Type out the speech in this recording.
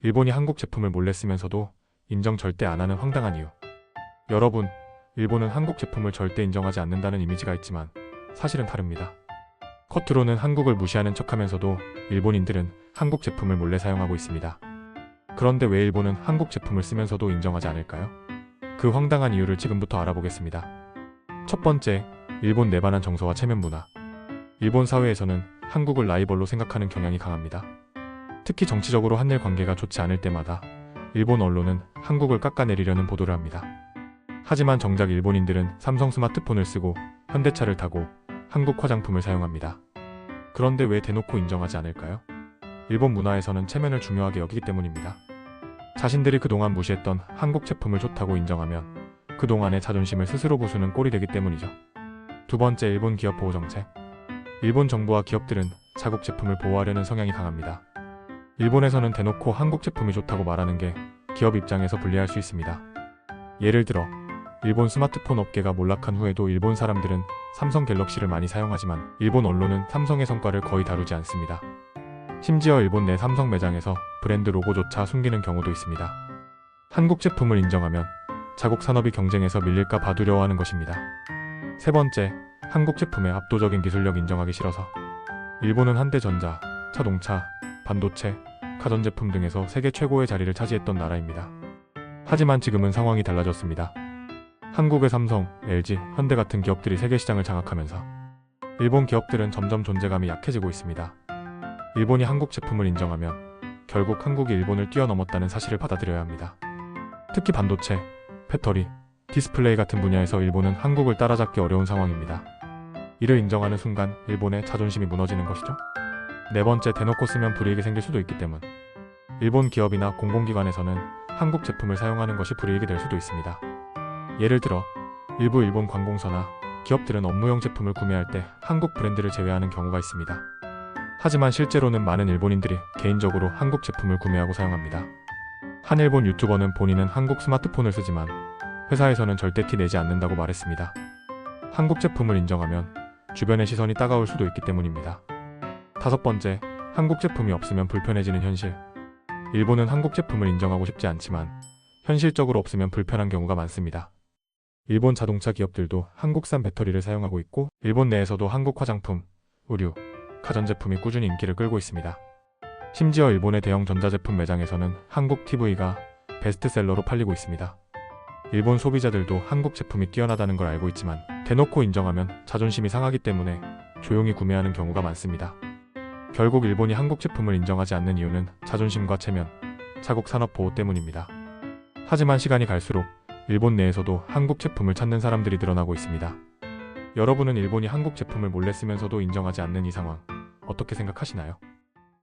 일본이 한국 제품을 몰래 쓰면서도 인정 절대 안 하는 황당한 이유. 여러분, 일본은 한국 제품을 절대 인정하지 않는다는 이미지가 있지만 사실은 다릅니다. 겉으로는 한국을 무시하는 척하면서도 일본인들은 한국 제품을 몰래 사용하고 있습니다. 그런데 왜 일본은 한국 제품을 쓰면서도 인정하지 않을까요? 그 황당한 이유를 지금부터 알아보겠습니다. 첫 번째, 일본 내반한 정서와 체면 문화. 일본 사회에서는 한국을 라이벌로 생각하는 경향이 강합니다. 특히 정치적으로 한일 관계가 좋지 않을 때마다 일본 언론은 한국을 깎아내리려는 보도를 합니다. 하지만 정작 일본인들은 삼성 스마트폰을 쓰고 현대차를 타고 한국 화장품을 사용합니다. 그런데 왜 대놓고 인정하지 않을까요? 일본 문화에서는 체면을 중요하게 여기기 때문입니다. 자신들이 그동안 무시했던 한국 제품을 좋다고 인정하면 그동안의 자존심을 스스로 부수는 꼴이 되기 때문이죠. 두 번째, 일본 기업 보호 정책. 일본 정부와 기업들은 자국 제품을 보호하려는 성향이 강합니다. 일본에서는 대놓고 한국 제품이 좋다고 말하는 게 기업 입장에서 불리할 수 있습니다. 예를 들어 일본 스마트폰 업계가 몰락한 후에도 일본 사람들은 삼성 갤럭시를 많이 사용하지만 일본 언론은 삼성의 성과를 거의 다루지 않습니다. 심지어 일본 내 삼성 매장에서 브랜드 로고조차 숨기는 경우도 있습니다. 한국 제품을 인정하면 자국 산업이 경쟁에서 밀릴까 봐 두려워하는 것입니다. 세 번째, 한국 제품의 압도적인 기술력 인정하기 싫어서. 일본은 현대전자, 자동차, 반도체, 가전제품 등에서 세계 최고의 자리를 차지했던 나라입니다. 하지만 지금은 상황이 달라졌습니다. 한국의 삼성, LG, 현대 같은 기업들이 세계 시장을 장악하면서 일본 기업들은 점점 존재감이 약해지고 있습니다. 일본이 한국 제품을 인정하면 결국 한국이 일본을 뛰어넘었다는 사실을 받아들여야 합니다. 특히 반도체, 배터리, 디스플레이 같은 분야에서 일본은 한국을 따라잡기 어려운 상황입니다. 이를 인정하는 순간 일본의 자존심이 무너지는 것이죠. 네 번째, 대놓고 쓰면 불이익이 생길 수도 있기 때문. 일본 기업이나 공공기관에서는 한국 제품을 사용하는 것이 불이익이 될 수도 있습니다. 예를 들어 일부 일본 관공서나 기업들은 업무용 제품을 구매할 때 한국 브랜드를 제외하는 경우가 있습니다. 하지만 실제로는 많은 일본인들이 개인적으로 한국 제품을 구매하고 사용합니다. 한 일본 유튜버는 본인은 한국 스마트폰을 쓰지만 회사에서는 절대 티 내지 않는다고 말했습니다. 한국 제품을 인정하면 주변의 시선이 따가울 수도 있기 때문입니다. 다섯 번째, 한국 제품이 없으면 불편해지는 현실. 일본은 한국 제품을 인정하고 싶지 않지만 현실적으로 없으면 불편한 경우가 많습니다. 일본 자동차 기업들도 한국산 배터리를 사용하고 있고 일본 내에서도 한국 화장품, 의류, 가전제품이 꾸준히 인기를 끌고 있습니다. 심지어 일본의 대형 전자제품 매장에서는 한국 TV가 베스트셀러로 팔리고 있습니다. 일본 소비자들도 한국 제품이 뛰어나다는 걸 알고 있지만 대놓고 인정하면 자존심이 상하기 때문에 조용히 구매하는 경우가 많습니다. 결국 일본이 한국 제품을 인정하지 않는 이유는 자존심과 체면, 자국 산업 보호 때문입니다. 하지만 시간이 갈수록 일본 내에서도 한국 제품을 찾는 사람들이 늘어나고 있습니다. 여러분은 일본이 한국 제품을 몰래 쓰면서도 인정하지 않는 이 상황, 어떻게 생각하시나요?